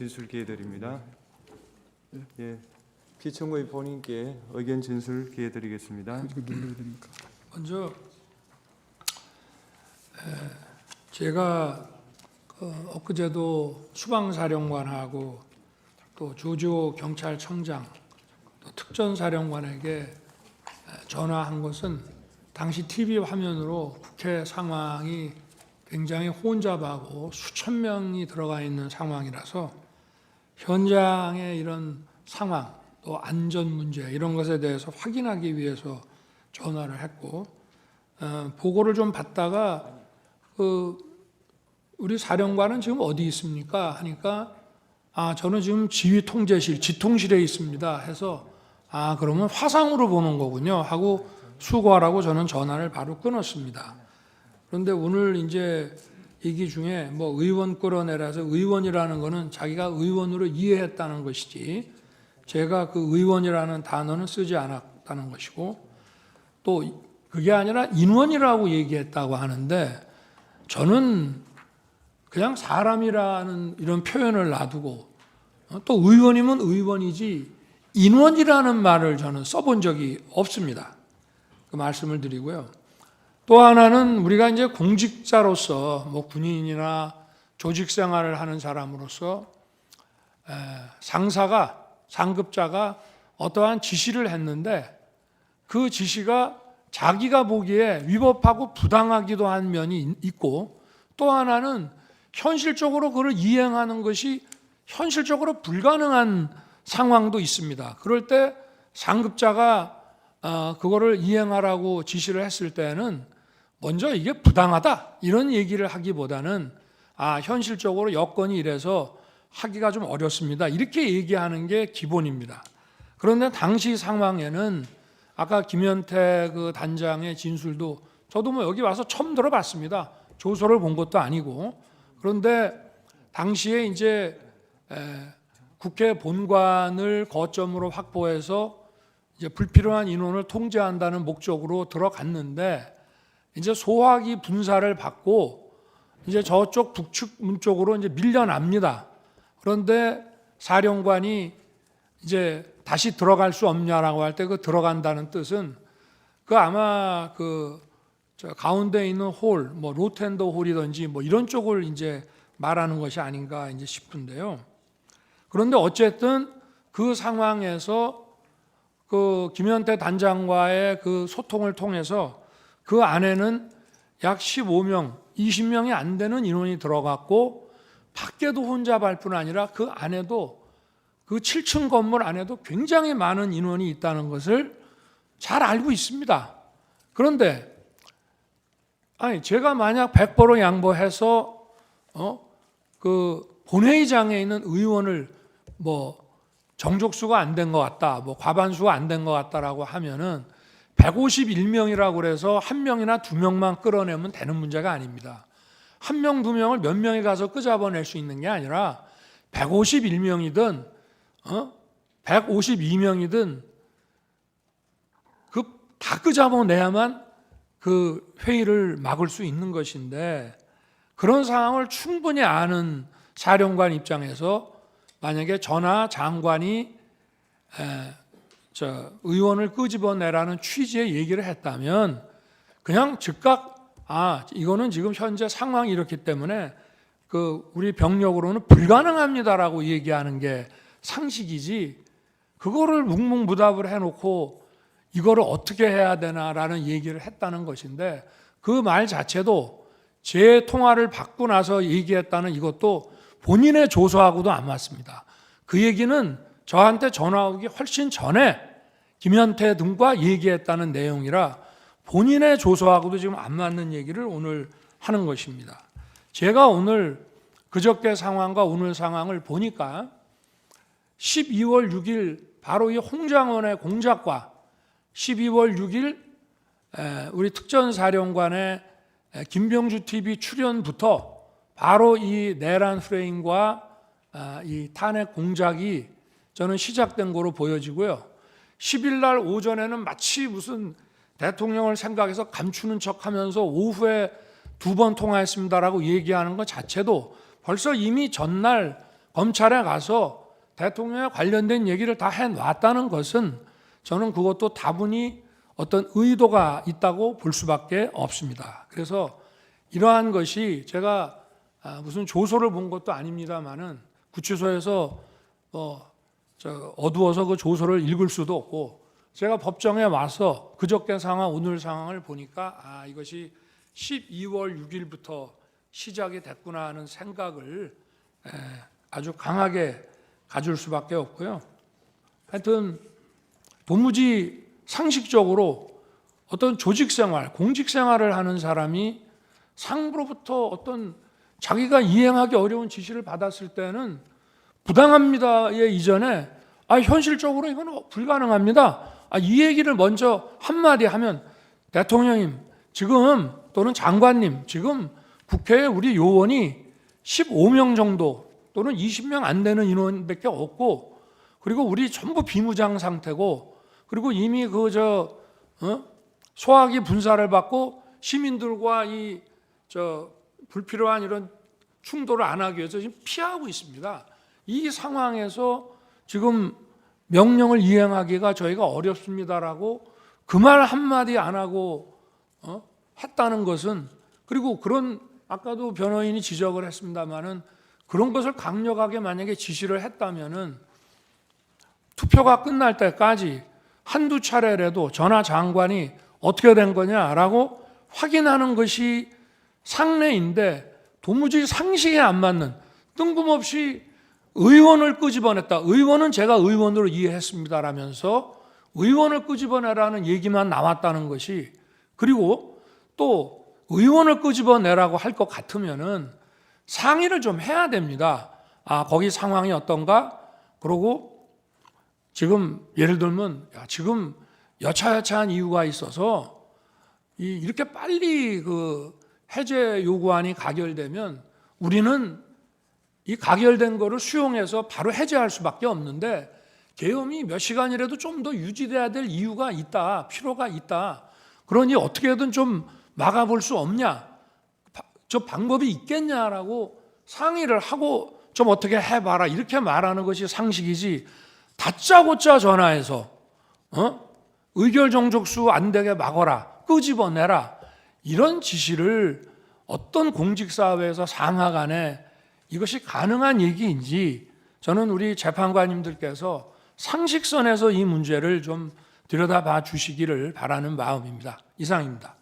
진술 기회 드립니다. 예, 피청구의 본인께 의견 진술 기회 드리겠습니다. 이거 눌러야 되니까. 먼저 제가 엊그제도 수방사령관하고 또 조지호 경찰청장 또 특전사령관에게 전화한 것은 당시 TV 화면으로 국회 상황이 굉장히 혼잡하고 수천 명이 들어가 있는 상황이라서 현장의 이런 상황 또 안전 문제 이런 것에 대해서 확인하기 위해서 전화를 했고 보고를 좀 받다가 우리 사령관은 지금 어디 있습니까? 하니까 저는 지금 지휘통제실 지통실에 있습니다 해서 그러면 화상으로 보는 거군요 하고 수고하라고 저는 전화를 바로 끊었습니다. 그런데 오늘 이제 얘기 중에 뭐 의원 끌어내라서 의원이라는 거는 자기가 의원으로 이해했다는 것이지 제가 그 의원이라는 단어는 쓰지 않았다는 것이고 또 그게 아니라 인원이라고 얘기했다고 하는데 저는 그냥 사람이라는 이런 표현을 놔두고 또 의원이면 의원이지 인원이라는 말을 저는 써본 적이 없습니다. 그 말씀을 드리고요. 또 하나는 우리가 이제 공직자로서 뭐 군인이나 조직 생활을 하는 사람으로서 상사가 상급자가 어떠한 지시를 했는데 그 지시가 자기가 보기에 위법하고 부당하기도 한 면이 있고 또 하나는 현실적으로 그걸 이행하는 것이 현실적으로 불가능한 상황도 있습니다. 그럴 때 상급자가 그거를 이행하라고 지시를 했을 때는 먼저 이게 부당하다 이런 얘기를 하기보다는 현실적으로 여건이 이래서 하기가 좀 어렵습니다 이렇게 얘기하는 게 기본입니다. 그런데 당시 상황에는 아까 김현태 그 단장의 진술도 저도 뭐 여기 와서 처음 들어봤습니다. 조서를 본 것도 아니고. 그런데 당시에 이제 국회 본관을 거점으로 확보해서 이제 불필요한 인원을 통제한다는 목적으로 들어갔는데 이제 소화기 분사를 받고 이제 저쪽 북측문 쪽으로 이제 밀려납니다. 그런데 사령관이 이제 다시 들어갈 수 없냐라고 할 때 그 들어간다는 뜻은 그 아마 저 가운데 있는 홀, 뭐 로텐더 홀이든지 뭐 이런 쪽을 이제 말하는 것이 아닌가 이제 싶은데요. 그런데 어쨌든 그 상황에서 그 김현태 단장과의 그 소통을 통해서 그 안에는 약 15명, 20명이 안 되는 인원이 들어갔고 밖에도 혼잡할 뿐 아니라 그 안에도 그 7층 건물 안에도 굉장히 많은 인원이 있다는 것을 잘 알고 있습니다. 그런데 제가 만약 100% 양보해서 그 본회의장에 있는 의원을 뭐 정족수가 안 된 것 같다, 뭐 과반수가 안 된 것 같다라고 하면은 151명이라고 그래서 한 명이나 두 명만 끌어내면 되는 문제가 아닙니다. 한 명, 두 명을 몇 명이 가서 끄잡아낼 수 있는 게 아니라 151명이든 152명이든 다 끄잡아내야만 그 회의를 막을 수 있는 것인데 그런 상황을 충분히 아는 사령관 입장에서 만약에 전하 장관이 의원을 끄집어내라는 취지의 얘기를 했다면 그냥 즉각 이거는 지금 현재 상황이 이렇기 때문에 우리 병력으로는 불가능합니다라고 얘기하는 게 상식이지 그거를 묵묵부답을 해놓고 이거를 어떻게 해야 되나라는 얘기를 했다는 것인데 그 말 자체도 제 통화를 받고 나서 얘기했다는 이것도 본인의 조서하고도 안 맞습니다. 그 얘기는 저한테 전화 오기 훨씬 전에 김현태 등과 얘기했다는 내용이라 본인의 조서하고도 지금 안 맞는 얘기를 오늘 하는 것입니다. 제가 오늘 그저께 상황과 오늘 상황을 보니까 12월 6일 바로 이 홍장원의 공작과 12월 6일 우리 특전사령관의 김병주 TV 출연부터 바로 이 내란 프레임과 이 탄핵 공작이 저는 시작된 거로 보여지고요. 10일 날 오전에는 마치 무슨 대통령을 생각해서 감추는 척하면서 오후에 2번 통화했습니다라고 얘기하는 것 자체도 벌써 이미 전날 검찰에 가서 대통령에 관련된 얘기를 다 해놨다는 것은 저는 그것도 다분히 어떤 의도가 있다고 볼 수밖에 없습니다. 그래서 이러한 것이 제가 무슨 조서를 본 것도 아닙니다만은 구치소에서 어두워서 그 조서를 읽을 수도 없고 제가 법정에 와서 그저께 상황 오늘 상황을 보니까 이것이 12월 6일부터 시작이 됐구나 하는 생각을 아주 강하게 가질 수밖에 없고요. 하여튼 도무지 상식적으로 어떤 조직생활, 공직생활을 하는 사람이 상부로부터 어떤 자기가 이행하기 어려운 지시를 받았을 때는 부당합니다의 이전에 현실적으로 이건 불가능합니다. 이 얘기를 먼저 한마디 하면 대통령님 지금 또는 장관님 지금 국회에 우리 요원이 15명 정도 또는 20명 안 되는 인원밖에 없고 그리고 우리 전부 비무장 상태고 그리고 이미 소화기 분사를 받고 시민들과 불필요한 이런 충돌을 안 하기 위해서 지금 피하고 있습니다. 이 상황에서 지금 명령을 이행하기가 저희가 어렵습니다라고 그 말 한마디 안 하고 했다는 것은 그리고 그런 아까도 변호인이 지적을 했습니다마는 그런 것을 강력하게 만약에 지시를 했다면은 투표가 끝날 때까지 한두 차례라도 전하 장관이 어떻게 된 거냐라고 확인하는 것이 상례인데 도무지 상식에 안 맞는 뜬금없이 의원을 끄집어냈다. 의원은 제가 의원으로 이해했습니다라면서 의원을 끄집어내라는 얘기만 나왔다는 것이 그리고 또 의원을 끄집어내라고 할 것 같으면은 상의를 좀 해야 됩니다. 거기 상황이 어떤가? 그러고 지금 예를 들면 지금 여차여차한 이유가 있어서 이렇게 빨리 그 해제 요구안이 가결되면 우리는 이 가결된 거를 수용해서 바로 해제할 수밖에 없는데 계엄이 몇 시간이라도 좀 더 유지돼야 될 이유가 있다, 필요가 있다. 그러니 어떻게든 좀 막아볼 수 없냐? 저 방법이 있겠냐라고 상의를 하고 좀 어떻게 해봐라 이렇게 말하는 것이 상식이지. 다짜고짜 전화해서 의결 정족수 안 되게 막어라, 끄집어내라 이런 지시를 어떤 공직사회에서 상하간에 이것이 가능한 얘기인지 저는 우리 재판관님들께서 상식선에서 이 문제를 좀 들여다봐 주시기를 바라는 마음입니다. 이상입니다.